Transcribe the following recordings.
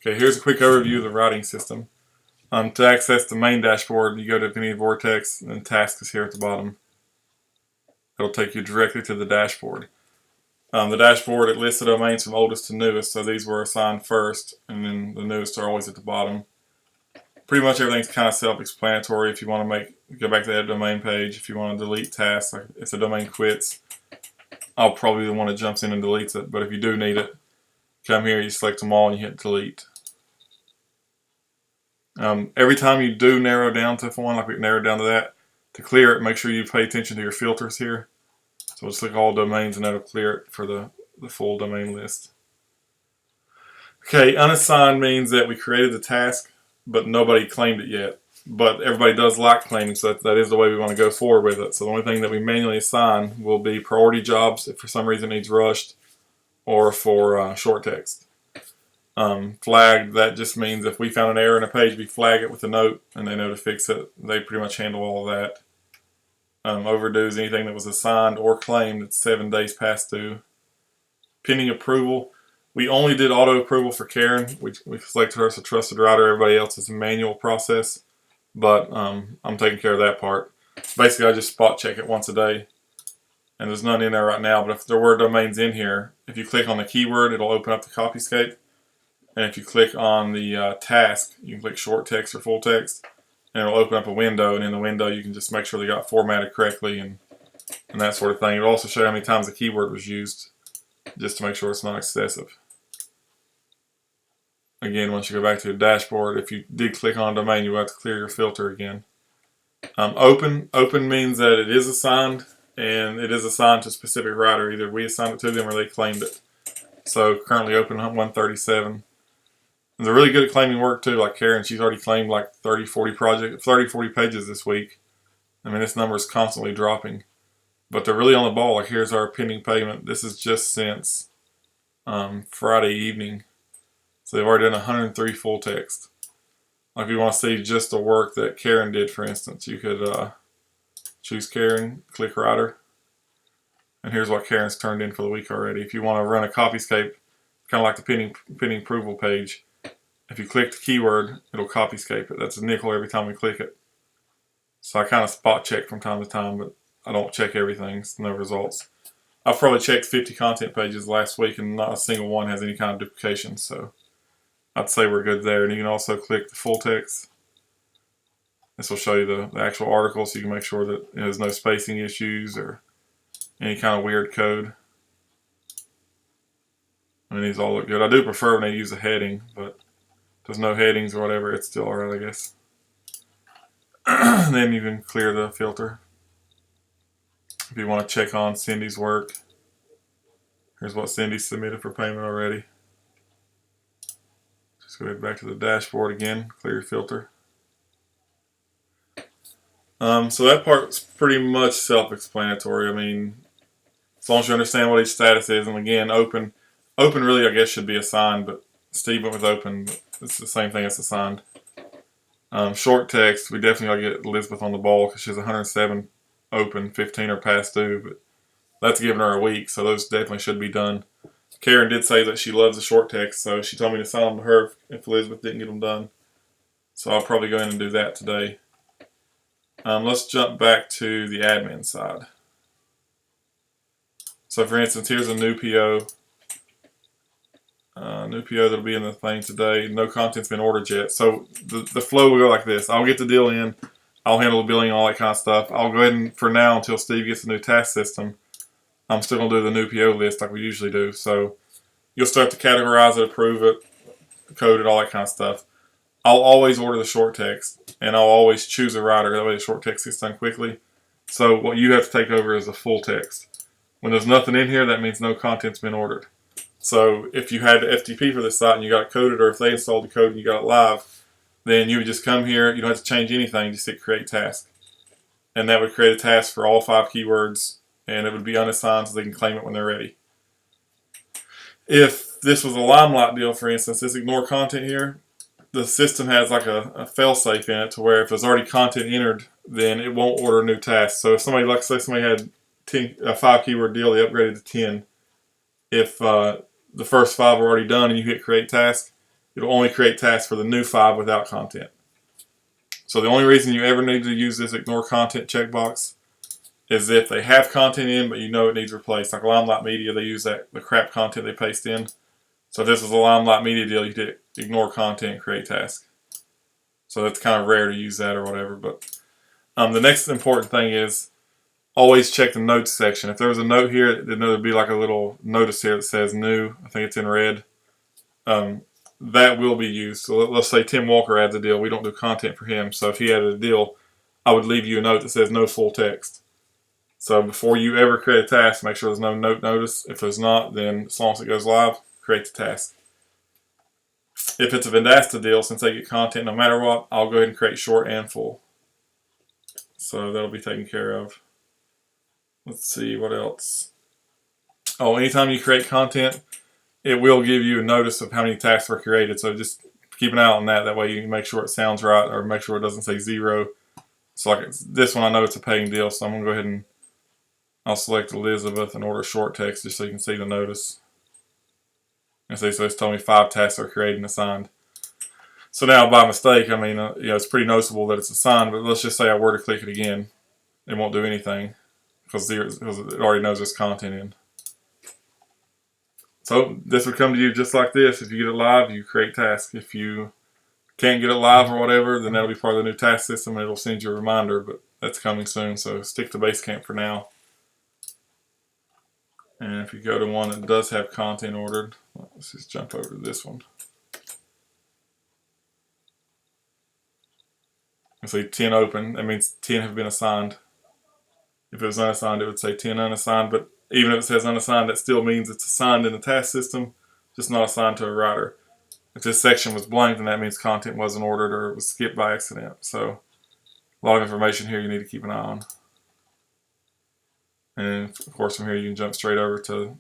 Okay, here's a quick overview of the routing system. To access the main dashboard, you go to Affinity Vortex, and Task is here at the bottom. It'll take you directly to the dashboard. The dashboard, it lists the domains from oldest to newest, so these were assigned first, and then the newest are always at the bottom. Pretty much everything's kind of self-explanatory. If you want to go back to that domain page, if you want to delete tasks, like if the domain quits, I'll probably be the one that jumps in and deletes it. But if you do need it, come here, you select them all, and you hit delete. Every time you do narrow down to one, like we narrowed down to that, to clear it, make sure you pay attention to your filters here. So we'll select all domains, and that'll clear it for the full domain list. Okay, unassigned means that we created the task, but nobody claimed it yet. But everybody does like claiming, so that is the way we want to go forward with it. So the only thing that we manually assign will be priority jobs if for some reason it needs rushed, or for short text. Flagged, that just means if we found an error in a page, we flag it with a note and they know to fix it. They pretty much handle all of that. Overdue is anything that was assigned or claimed that's 7 days past due. Pending approval, we only did auto approval for Karen. We selected her as a trusted writer. Everybody else is a manual process, but I'm taking care of that part. Basically, I just spot check it once a day, and there's none in there right now. But if there were domains in here, if you click on the keyword, it'll open up the Copyscape. And if you click on the task, you can click short text or full text, and it'll open up a window. And in the window, you can just make sure they got formatted correctly and that sort of thing. It'll also show you how many times the keyword was used, just to make sure it's not excessive. Again, once you go back to the dashboard, if you did click on a domain, you will have to clear your filter again. Open means that it is assigned, and it is assigned to a specific writer. Either we assigned it to them or they claimed it. So currently open 137. And they're really good at claiming work too, like Karen. She's already claimed like 30, 40 pages this week. I mean, this number is constantly dropping. But they're really on the ball. Like, here's our pending payment. This is just since Friday evening. So they've already done 103 full text. Like, if you want to see just the work that Karen did, for instance, you could choose Karen, click writer. And here's what Karen's turned in for the week already. If you want to run a Copyscape, kind of like the pending approval page, if you click the keyword, it'll Copyscape it. That's a nickel every time we click it. So I kind of spot check from time to time, but I don't check everything. So no results. I've probably checked 50 content pages last week, and not a single one has any kind of duplication. So I'd say we're good there. And you can also click the full text. This will show you the actual article, so you can make sure that there's no spacing issues or any kind of weird code. I mean, these all look good. I do prefer when they use a heading, but if there's no headings or whatever, it's still alright, I guess. Then you can clear the filter. If you want to check on Cindy's work, here's what Cindy submitted for payment already. Just go ahead back to the dashboard again, clear your filter. So that part's pretty much self-explanatory. I mean, as long as you understand what each status is, and again, open really, I guess, should be assigned, but Steve went with open, but it's the same thing as assigned. Short text, we definitely got to get Elizabeth on the ball because she's 107 open, 15 are past due, but that's giving her a week, so those definitely should be done. Karen did say that she loves the short text, so she told me to assign them to her if Elizabeth didn't get them done. So I'll probably go in and do that today. Let's jump back to the admin side. So for instance, here's a new PO. New PO that'll be in the thing today. No content's been ordered yet. So the flow will go like this. I'll get the deal in. I'll handle the billing, all that kind of stuff. I'll go ahead and, for now, until Steve gets the new task system, I'm still going to do the new PO list like we usually do. So you'll start to categorize it, approve it, code it, all that kind of stuff. I'll always order the short text, and I'll always choose a writer. That way the short text gets done quickly. So what you have to take over is the full text. When there's nothing in here, that means no content's been ordered. So if you had the FTP for this site and you got it coded, or if they installed the code and you got it live, then you would just come here. You don't have to change anything. Just hit create task. And that would create a task for all 5 keywords, and it would be unassigned so they can claim it when they're ready. If this was a Limelight deal, for instance, this ignore content here, the system has like a fail-safe in it to where if there's already content entered, then it won't order new tasks. So if somebody, like say somebody had a 5 keyword deal, they upgraded to 10. If the first 5 are already done and you hit create task, it'll only create tasks for the new 5 without content. So the only reason you ever need to use this ignore content checkbox is if they have content in, but you know it needs replaced. Like Limelight Media, they use the crap content they paste in. So if this was a Limelight Media deal, you could ignore content, create task. So that's kind of rare to use that or whatever. But the next important thing is always check the notes section. If there was a note here, there'd be like a little notice here that says new. I think it's in red. That will be used. So let's say Tim Walker adds a deal. We don't do content for him. So if he added a deal, I would leave you a note that says no full text. So before you ever create a task, make sure there's no note notice. If there's not, then as long as it goes live, create the task. If it's a Vendasta deal, since they get content no matter what, I'll go ahead and create short and full. So that'll be taken care of. Let's see what else. Oh, anytime you create content, it will give you a notice of how many tasks were created. So just keep an eye on that. That way you can make sure it sounds right or make sure it doesn't say 0. So like this one, I know it's a paying deal. So I'm going to go ahead and I'll select Elizabeth and order short text just so you can see the notice. And see, so it's telling me 5 tasks are created and assigned. So now by mistake, I mean, it's pretty noticeable that it's assigned, but let's just say I were to click it again. It won't do anything because it already knows there's content in. So this would come to you just like this. If you get it live, you create tasks. If you can't get it live or whatever, then that'll be part of the new task system and it'll send you a reminder, but that's coming soon. So stick to Basecamp for now. And if you go to one that does have content ordered, let's just jump over to this one. I see 10 open. That means 10 have been assigned. If it was unassigned, it would say 10 unassigned, but even if it says unassigned, that still means it's assigned in the task system, just not assigned to a writer. If this section was blank, then that means content wasn't ordered or it was skipped by accident. So a lot of information here you need to keep an eye on. And of course from here you can jump straight over to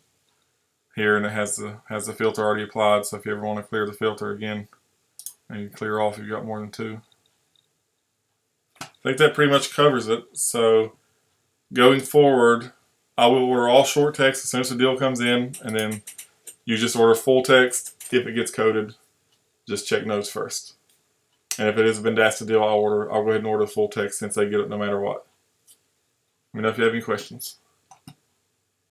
here and it has the filter already applied. So if you ever want to clear the filter again, and you clear off if you've got more than 2. I think that pretty much covers it. So going forward, I will order all short text as soon as the deal comes in, and then you just order full text if it gets coded. Just check notes first. And if it is a Vendasta deal, I'll go ahead and order full text since they get it no matter what. Let me know if you have any questions.